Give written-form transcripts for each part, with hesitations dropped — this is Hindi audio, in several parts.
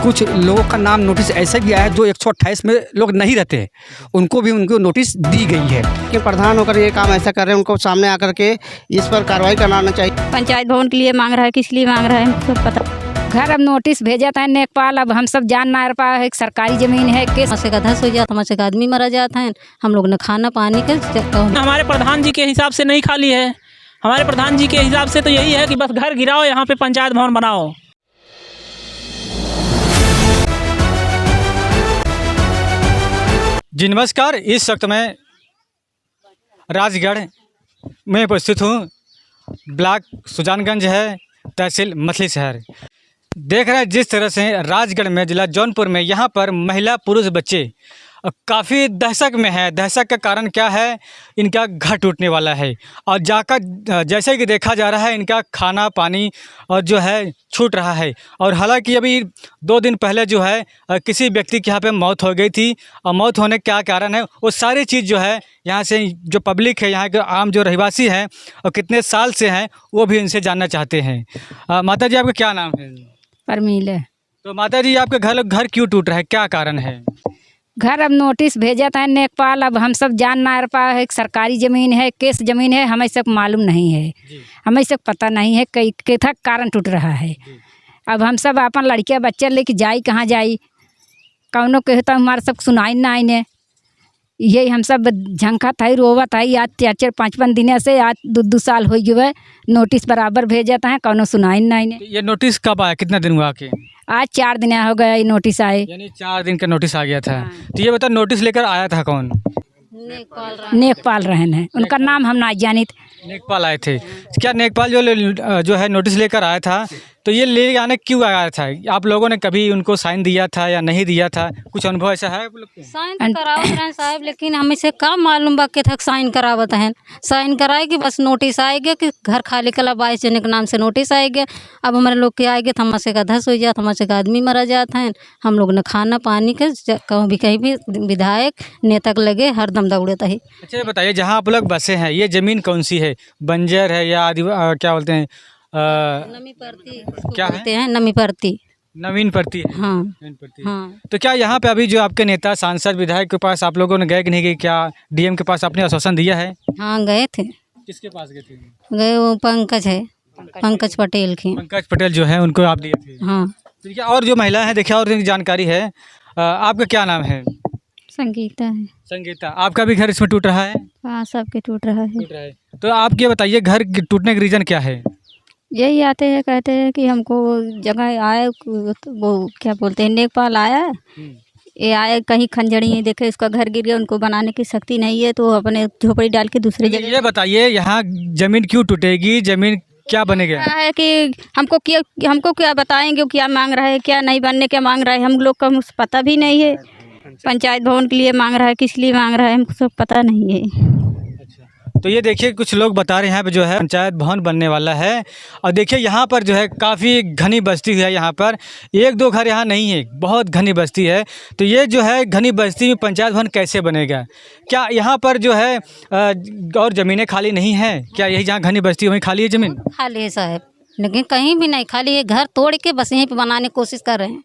कुछ लोगों का नाम नोटिस ऐसे भी आया है जो 128 में लोग नहीं रहते हैं, उनको भी उनको नोटिस दी गई है कि प्रधान होकर ये काम ऐसा कर रहे हैं, उनको सामने आकर के इस पर कार्रवाई कराना चाहिए। पंचायत भवन के लिए मांग रहा है, किस लिए मांग रहा है हमको पता। घर अब नोटिस भेजा था नेपाल, अब हम सब जान ना पा, एक सरकारी जमीन है, केस हमसे का धस हो जाता, हमसे का आदमी मारा जाता है, हम लोग ने खाना पानी के हमारे प्रधान जी के हिसाब से नहीं खाली है। हमारे प्रधान जी के हिसाब से तो यही है कि बस घर गिराओ, यहाँ पे पंचायत भवन बनाओ। जी नमस्कार, इस वक्त मैं राजगढ़ में उपस्थित हूँ। ब्लॉक सुजानगंज है, तहसील मछली शहर। देख रहे हैं जिस तरह से राजगढ़ में, जिला जौनपुर में, यहाँ पर महिला पुरुष बच्चे काफ़ी दहशत में है। दहशत का कारण क्या है? इनका घर टूटने वाला है और जाकर जैसे कि देखा जा रहा है इनका खाना पानी और जो है छूट रहा है। और हालांकि अभी 2 दिन पहले जो है किसी व्यक्ति के यहाँ पे मौत हो गई थी, और मौत होने का क्या कारण है वो सारी चीज़ जो है यहाँ से जो पब्लिक है, यहाँ के आम जो रहवासी हैं और कितने साल से हैं वो भी इनसे जानना चाहते हैं। माता जी आपका क्या नाम है? परमील है। तो माता जी आपके घर क्यों टूट रहा है, क्या कारण है? घर अब नोटिस भेजा था नेपाल, अब हम सब जान ना पा, एक सरकारी ज़मीन है, केस ज़मीन है, हमें सब मालूम नहीं है, हमें सब पता नहीं है कई कैथा कारण टूट रहा है। अब हम सब अपन लड़कियां बच्चे लेके जाई कहाँ जाई, कौनो कहता हमारे सब सुनाई ना आईने, यही हम सब झंखा था, रोवत आई। आज 4-4 5-5 दिन से, आज 2 साल हो गए नोटिस बराबर भेजा था, कौनो सुनाई ना आईने। ये नोटिस कब आया, कितना दिन हुआ आके? आज 4 दिन हो गया ये नोटिस आए। यानी 4 दिन का नोटिस आ गया था। तो ये बता, नोटिस लेकर आया था कौन? नेकपाल रहन है, उनका नाम हम ना जानित। नेकपाल आए थे क्या? नेकपाल जो है नोटिस लेकर आया था, तो ये ले आने क्यों आया था? आप लोगों ने कभी उनको साइन दिया था या नहीं दिया था? कुछ अनुभव ऐसा है आप लोग को? साइन करावत रहे साहब, लेकिन हमें से का मालूम बा के तक साइन करावत हैं। साइन कराए कि बस नोटिस आएगा कि घर खाली कला 22 जने के नाम से नोटिस आएगा। अब हमारे लोग के आएंगे तो हमसे का धस हो जाता, हमसे का आदमी मारा जाता है, हम लोग ने खाना पानी के कहीं भी विधायक नेता के लगे हरदम दौड़ता है। अच्छा ये बताइए, जहाँ आप लोग बसे हैं ये ज़मीन कौन सी है? बंजर है या क्या बोलते हैं? नमी परती क्या बोलते हैं, नमी परती, नवीन परती है। हाँ नवीन परती है। हाँ। तो क्या यहाँ पे अभी जो आपके नेता सांसद विधायक के पास आप लोगों ने गए कि नहीं गए? क्या डीएम के पास आपने आश्वासन दिया है? हाँ गए थे। किसके पास गए थे? गए वो पंकज है, पंकज पटेल की। पंकज पटेल जो है उनको आप दिए थे? हाँ। तो क्या और जो महिला है, देखिए और जानकारी है। आपका क्या नाम है? संगीता है। संगीता, आपका भी घर इसमें टूट रहा है? हाँ, सबके टूट रहा है। टूट रहा है। तो आप ये बताइए, घर टूटने का रीज़न क्या है? यही आते हैं, कहते हैं कि हमको जगह आए, वो क्या बोलते हैं, नेपाल आया, ये आए कहीं खंजड़ी नहीं देखे, उसका घर गिर गया, उनको बनाने की शक्ति नहीं है, तो अपने झोपड़ी डाल के दूसरी जगह। ये बताइए, यहाँ ज़मीन क्यों टूटेगी? ज़मीन क्या बनेगा? है कि हमको क्या बताएंगे, क्या मांग रहा है, क्या नहीं बनने क्या मांग रहा है, हम लोग का पता भी नहीं है। पंचायत भवन के लिए मांग रहा है, किस लिए मांग रहा है, हमको सब पता नहीं है। तो ये देखिए कुछ लोग बता रहे हैं यहाँ पे जो है पंचायत भवन बनने वाला है। और देखिए यहाँ पर जो है काफ़ी घनी बस्ती है, यहाँ पर 1-2 घर यहाँ नहीं है, बहुत घनी बस्ती है। तो ये जो है घनी बस्ती में पंचायत भवन कैसे बनेगा? क्या यहाँ पर जो है और ज़मीनें खाली नहीं हैं? क्या यही जहाँ घनी बस्ती है वहीं खाली है ज़मीन? खाली है साहब, लेकिन कहीं भी नहीं खाली है, घर तोड़ के बस यहीं पे बनाने की कोशिश कर रहे हैं।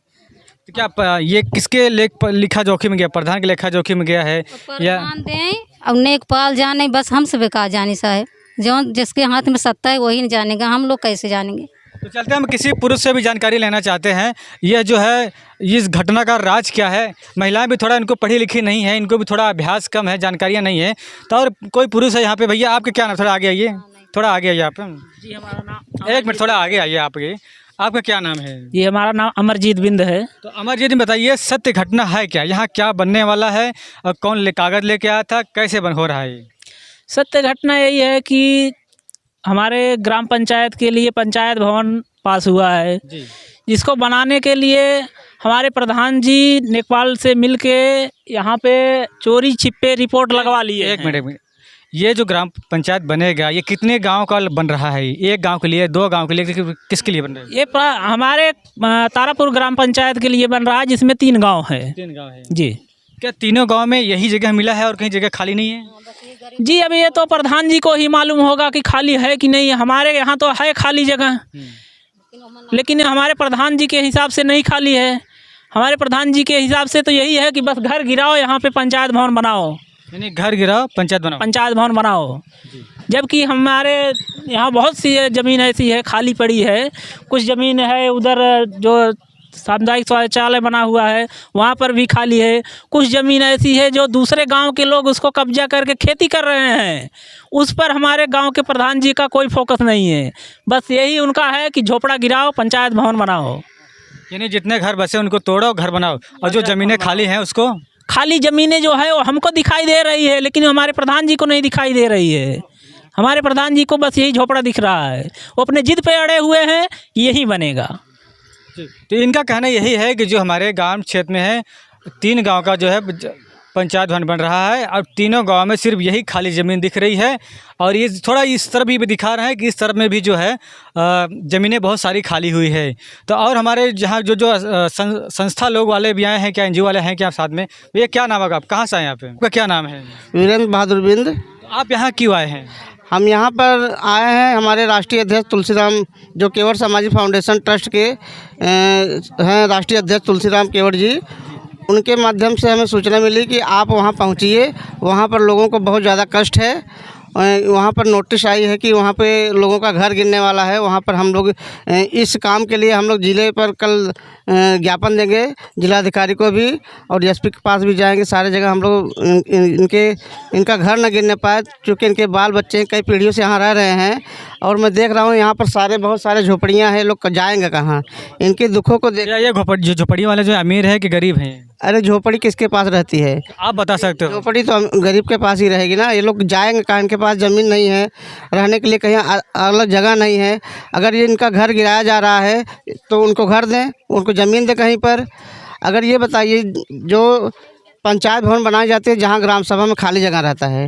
तो क्या ये किसके लेखा जोखिम में गया? प्रधान के लेखा जोखिम में गया है या? प्रधान दें अब नेकपाल जाने, बस हमसे बेकार जाने साहब, जो जिसके हाथ में सत्ता है वही जानेगा, हम लोग कैसे जानेंगे? तो चलते हैं, हम किसी पुरुष से भी जानकारी लेना चाहते हैं। यह जो है इस घटना का राज क्या है? महिलाएं भी थोड़ा, इनको पढ़ी लिखी नहीं है, इनको भी थोड़ा अभ्यास कम है, जानकारियाँ नहीं है। तो और कोई पुरुष है यहाँ पे? भैया आपके क्या नाम? थोड़ा आगे आइए, थोड़ा आगे आइए आप। जी हमारा नाम, 1 मिनट थोड़ा आगे आइए आपके। आपका क्या नाम है? ये हमारा नाम अमरजीत बिंद है। तो अमरजीत जी बताइए, सत्य घटना है क्या? यहाँ क्या बनने वाला है और कौन कागज़ लेके आया था, कैसे हो रहा है? सत्य घटना यही है कि हमारे ग्राम पंचायत के लिए पंचायत भवन पास हुआ है जी। जिसको बनाने के लिए हमारे प्रधान जी नेपाल से मिलके यहाँ पे चोरी छिपे रिपोर्ट लगवा लिए। एक मिनट, ये जो ग्राम पंचायत बनेगा ये कितने गांव का बन रहा है? 1 गांव के लिए, 2 गांव के लिए, किसके लिए बन रहा है? ये हमारे तारापुर ग्राम पंचायत के लिए बन रहा है, जिसमें 3 गांव है। 3 गांव है जी। क्या तीनों गांव में यही जगह मिला है और कहीं जगह खाली नहीं है? जी अब ये तो प्रधान जी को ही मालूम होगा कि खाली है कि नहीं। हमारे यहाँ तो है खाली जगह, लेकिन हमारे प्रधान जी के हिसाब से नहीं खाली है। हमारे प्रधान जी के हिसाब से तो यही है कि बस घर गिराओ, यहाँ पे पंचायत भवन बनाओ, यानी घर गिराओ पंचायत भवन बनाओ। जबकि हमारे यहाँ बहुत सी ज़मीन ऐसी है खाली पड़ी है। कुछ ज़मीन है उधर जो सामुदायिक शौचालय बना हुआ है वहाँ पर भी खाली है। कुछ ज़मीन ऐसी है जो दूसरे गांव के लोग उसको कब्जा करके खेती कर रहे हैं, उस पर हमारे गांव के प्रधान जी का कोई फोकस नहीं है। बस यही उनका है कि झोपड़ा गिराओ, पंचायत भवन बनाओ। यानी जितने घर बसे उनको तोड़ो, घर बनाओ, और जो ज़मीनें खाली हैं उसको, खाली ज़मीनें जो है वो हमको दिखाई दे रही है, लेकिन हमारे प्रधान जी को नहीं दिखाई दे रही है। हमारे प्रधान जी को बस यही झोपड़ा दिख रहा है, वो अपने जिद पे अड़े हुए हैं यही बनेगा। तो इनका कहना यही है कि जो हमारे गांव क्षेत्र में है 3 गांव का जो है पंचायत भवन बन रहा है, और तीनों गांव में सिर्फ यही खाली ज़मीन दिख रही है। और ये थोड़ा इस तरफ भी दिखा रहे हैं कि इस तरफ में भी जो है ज़मीनें बहुत सारी खाली हुई है। तो और हमारे जहाँ जो संस्था लोग वाले भी आए हैं क्या, NGO वाले हैं क्या साथ में? ये क्या नाम है, आप कहाँ से आए यहाँ पे, आपका क्या नाम है? वीरेंद्र बहादुर बिंद। आप यहाँ क्यों आए हैं? हम यहाँ पर आए हैं, हमारे राष्ट्रीय अध्यक्ष तुलसीराम जो केवट सामाजिक फाउंडेशन ट्रस्ट के हैं, राष्ट्रीय अध्यक्ष तुलसीराम केवट जी, उनके माध्यम से हमें सूचना मिली कि आप वहाँ पहुँचिए, वहाँ पर लोगों को बहुत ज़्यादा कष्ट है। वहाँ पर नोटिस आई है कि वहाँ पे लोगों का घर गिरने वाला है। वहाँ पर हम लोग इस काम के लिए हम लोग ज़िले पर कल ज्ञापन देंगे, जिलाधिकारी को भी, और एसपी के पास भी जाएंगे। सारे जगह हम लोग इनका घर न गिरने पाए, क्योंकि इनके बाल बच्चे कई पीढ़ियों से यहाँ रह रहे हैं। और मैं देख रहा हूँ यहाँ पर बहुत सारे झोपड़ियाँ हैं, लोग जाएंगे कहाँ? इनके दुखों को देख। ये झोपड़ी वाले जो अमीर है कि गरीब हैं? अरे झोपड़ी किसके पास रहती है? आप बता सकते हो। झोपड़ी तो गरीब के पास ही रहेगी ना। ये लोग जाएंगे कहाँ? इनके पास ज़मीन नहीं है, रहने के लिए कहीं अलग जगह नहीं है। अगर ये इनका घर गिराया जा रहा है तो उनको घर दें, उनको ज़मीन दें कहीं पर। अगर ये बताइए, जो पंचायत भवन बनाए जाते हैं जहाँ ग्राम सभा में खाली जगह रहता है,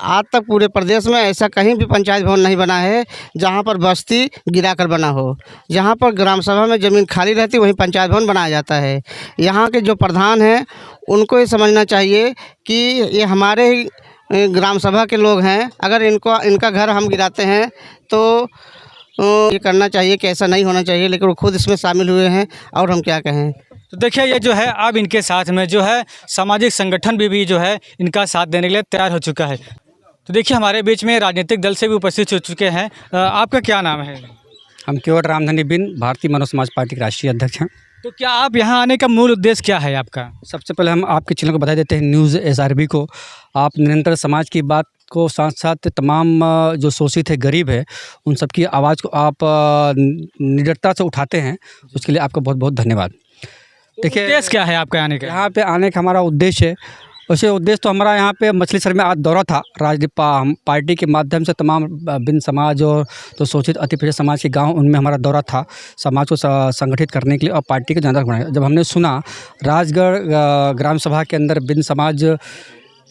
आज तक पूरे प्रदेश में ऐसा कहीं भी पंचायत भवन नहीं बना है जहाँ पर बस्ती गिराकर बना हो। जहाँ पर ग्राम सभा में ज़मीन खाली रहती वहीं पंचायत भवन बनाया जाता है। यहाँ के जो प्रधान हैं उनको ये समझना चाहिए कि ये हमारे ही ग्राम सभा के लोग हैं। अगर इनका घर हम गिराते हैं तो ये करना चाहिए कि ऐसा नहीं होना चाहिए, लेकिन वो खुद इसमें शामिल हुए हैं, और हम क्या कहें। तो देखिए, ये जो है अब इनके साथ में जो है सामाजिक संगठन भी जो है इनका साथ देने के लिए तैयार हो चुका है। तो देखिए, हमारे बीच में राजनीतिक दल से भी उपस्थित हो चुके हैं। आपका क्या नाम है? हम केवट रामधनी बिन, भारतीय मनोज समाज पार्टी के राष्ट्रीय अध्यक्ष हैं। तो क्या आप यहाँ आने का मूल उद्देश्य क्या है आपका? सबसे पहले हम आपके चैनल को बता देते हैं, न्यूज़ SRB को। आप निरंतर समाज की बात को साथ साथ तमाम जो शोषित है, गरीब है, उन सब की आवाज़ को आप निडरता से उठाते हैं, उसके लिए आपका बहुत बहुत धन्यवाद। देखिए, उद्देश्य क्या है आपका आने का? यहाँ पे आने का हमारा उद्देश्य है, वैसे उद्देश्य तो हमारा यहाँ पे मछली शहर में आज दौरा था। पार्टी के माध्यम से तमाम बिन समाज और तो शोषित अति पिछड़े समाज के गांव, उनमें हमारा दौरा था समाज को संगठित करने के लिए और पार्टी को ज़्यादा बनाया। जब हमने सुना राजगढ़ ग्राम सभा के अंदर बिन समाज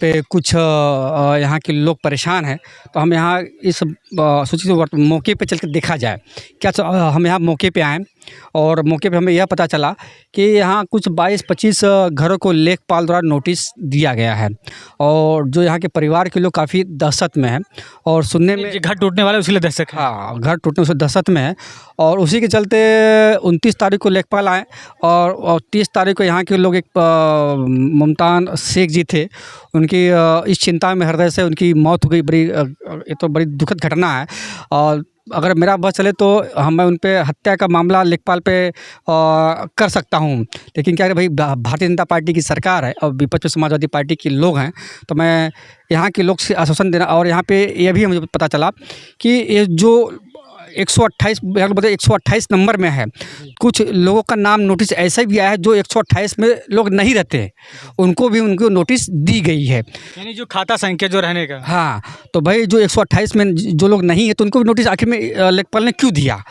पे कुछ यहाँ के लोग परेशान हैं, तो हम यहाँ इस सोचिए मौके पे चल के देखा जाए क्या। हम यहाँ मौके पे आए और मौके पे हमें यह पता चला कि यहाँ कुछ 22-25 घरों को लेखपाल द्वारा नोटिस दिया गया है, और जो यहाँ के परिवार के लोग काफ़ी दहशत में हैं। और सुनने में घर टूटने वाले उसके लिए दहशत है। हाँ, घर टूटने से दहशत में है, और उसी के चलते 29 तारीख को लेखपाल आए, और 30 तारीख को यहाँ के लोग एक मुमतान शेख जी थे, उनकी इस चिंता में हृदय से उनकी मौत हो गई। ये तो बड़ी दुखद घटना है। और अगर मेरा बस चले तो मैं उन पे हत्या का मामला लेखपाल पे कर सकता हूँ, लेकिन क्या है भाई, भारतीय जनता पार्टी की सरकार है और विपक्ष समाजवादी पार्टी के लोग हैं, तो मैं यहाँ के लोग से आश्वासन देना। और यहाँ पे यह भी मुझे पता चला कि ये जो 128 नंबर में है, कुछ लोगों का नाम नोटिस ऐसा भी आया है जो 128 में लोग नहीं रहते, उनको भी उनको नोटिस दी गई है, यानी जो खाता संख्या जो रहने का। हाँ, तो भाई जो 128 में जो लोग नहीं है तो उनको भी नोटिस आखिर में लेखपाल ने क्यों दिया?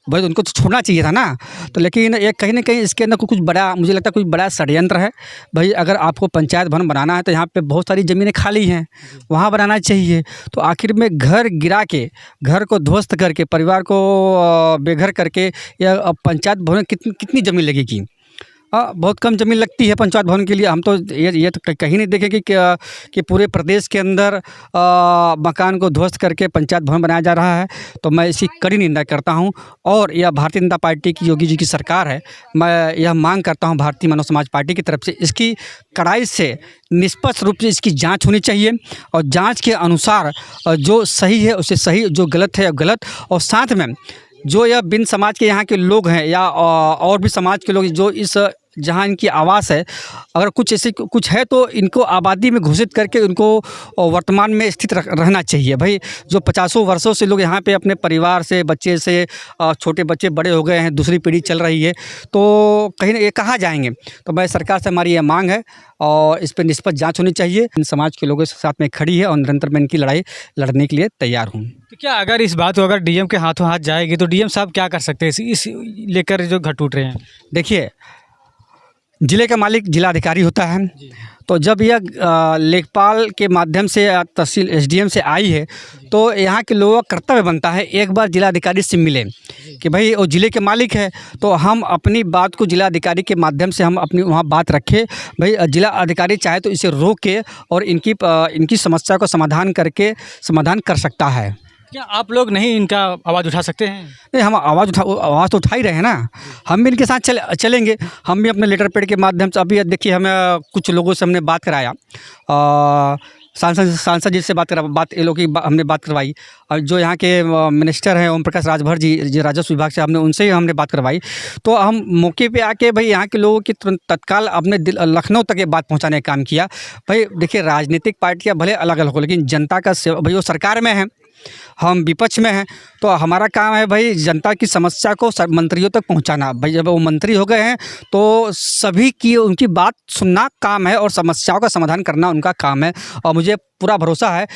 भाई उनको तो छोड़ना चाहिए था ना। तो लेकिन एक कहीं ना कहीं इसके अंदर कुछ बड़ा, मुझे लगता है कुछ बड़ा षड्यंत्र है। भाई अगर आपको पंचायत भवन बनाना है तो यहाँ पे बहुत सारी ज़मीनें खाली हैं, वहाँ बनाना चाहिए। तो आखिर में घर गिरा के, घर को ध्वस्त करके, परिवार को बेघर करके, या पंचायत भवन कितनी ज़मीन लगेगी? हाँ, बहुत कम ज़मीन लगती है पंचायत भवन के लिए। हम तो ये तो कहीं नहीं देखे कि पूरे प्रदेश के अंदर मकान को ध्वस्त करके पंचायत भवन बनाया जा रहा है। तो मैं इसकी कड़ी निंदा करता हूं। और यह भारतीय जनता पार्टी की, योगी जी की सरकार है। मैं यह मांग करता हूं भारतीय मानव समाज पार्टी की तरफ से, इसकी कड़ाई से निष्पक्ष रूप से इसकी जाँच होनी चाहिए। और जाँच के अनुसार जो सही है उसे सही, जो गलत है गलत। और साथ में जो यह बिन समाज के यहाँ के लोग हैं या और भी समाज के लोग जो इस जहाँ इनकी आवास है, अगर कुछ ऐसे कुछ है तो इनको आबादी में घोषित करके उनको वर्तमान में स्थित रहना चाहिए। भाई जो 50 वर्षों से लोग यहाँ पे अपने परिवार से, बच्चे से, छोटे बच्चे बड़े हो गए हैं, दूसरी पीढ़ी चल रही है, तो कहीं ना ये कहाँ जाएंगे। तो मैं सरकार से हमारी यह मांग है और इस पर निष्पक्ष जाँच होनी चाहिए। इन समाज के लोगों के साथ में खड़ी है और निरंतर मैं इनकी लड़ाई लड़ने के लिए तैयार हूँ। तो क्या अगर इस बात को अगर डीएम के हाथों हाथ जाएगी तो डीएम साहब क्या कर सकते हैं इस लेकर जो घर टूट रहे हैं? देखिए, ज़िले का मालिक जिलाधिकारी होता है। तो जब यह लेखपाल के माध्यम से तहसील एसडीएम से आई है तो यहाँ के लोगों का कर्तव्य बनता है एक बार जिलाधिकारी से मिले कि भाई वो ज़िले के मालिक है, तो हम अपनी बात को जिलाधिकारी के माध्यम से हम अपनी वहाँ बात रखें। भाई जिला अधिकारी चाहे तो इसे रोक के और इनकी समस्या को समाधान कर सकता है। क्या आप लोग नहीं इनका आवाज़ उठा सकते हैं? नहीं, हम आवाज़ तो उठा ही रहे हैं ना। हम भी इनके साथ चलेंगे। हम भी अपने लेटर पैड के माध्यम से, अभी देखिए हमें कुछ लोगों से हमने बात कराया, सांसद जी से बात ये लोग की हमने बात करवाई। और जो यहाँ के मिनिस्टर हैं ओम प्रकाश राजभर जी राजस्व विभाग से, हमने बात करवाई। तो हम मौके पे आके भाई यहाँ के लोगों की तत्काल अपने लखनऊ तक ये बात पहुँचाने का काम किया। भाई देखिए, राजनीतिक पार्टियाँ भले अलग अलग हो, लेकिन जनता का सेवा, भाई वो सरकार में है, हम विपक्ष में हैं, तो हमारा काम है भाई जनता की समस्या को मंत्रियों तक पहुंचाना। भाई जब वो मंत्री हो गए हैं तो सभी की उनकी बात सुनना काम है और समस्याओं का समाधान करना उनका काम है। और मुझे पूरा भरोसा है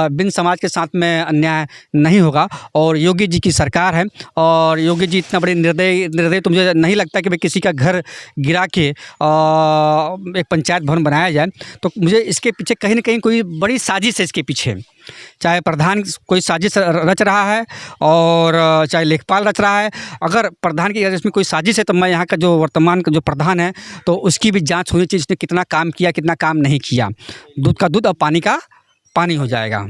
बिन समाज के साथ में अन्याय नहीं होगा। और योगी जी की सरकार है और योगी जी इतना बड़े निर्दयी तो मुझे नहीं लगता कि भाई किसी का घर गिरा के एक पंचायत भवन बनाया जाए। तो मुझे इसके पीछे कहीं ना कहीं कोई बड़ी साजिश है इसके पीछे। चाहे प्रधान कोई साजिश रच रहा है और चाहे लेखपाल रच रहा है। अगर प्रधान की इसमें कोई साजिश है तो मैं यहाँ का जो वर्तमान का जो प्रधान है तो उसकी भी जांच होनी चाहिए, उसने कितना काम किया कितना काम नहीं किया। दूध का दूध और पानी का पानी हो जाएगा।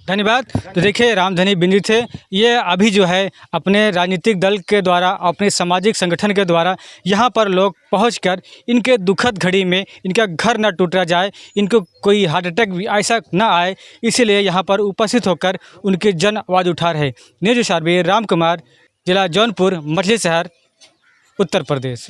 धन्यवाद। तो देखिए, रामधनी बिंदी थे ये। अभी जो है अपने राजनीतिक दल के द्वारा, अपने सामाजिक संगठन के द्वारा यहाँ पर लोग पहुंचकर इनके दुखद घड़ी में इनका घर न टूटा जाए, इनको कोई हार्ट अटैक भी ऐसा ना आए, इसीलिए यहाँ पर उपस्थित होकर उनके जन आवाज़ उठा रहे। न्यूज़ 4 राम कुमार, जिला जौनपुर, मछली शहर, उत्तर प्रदेश।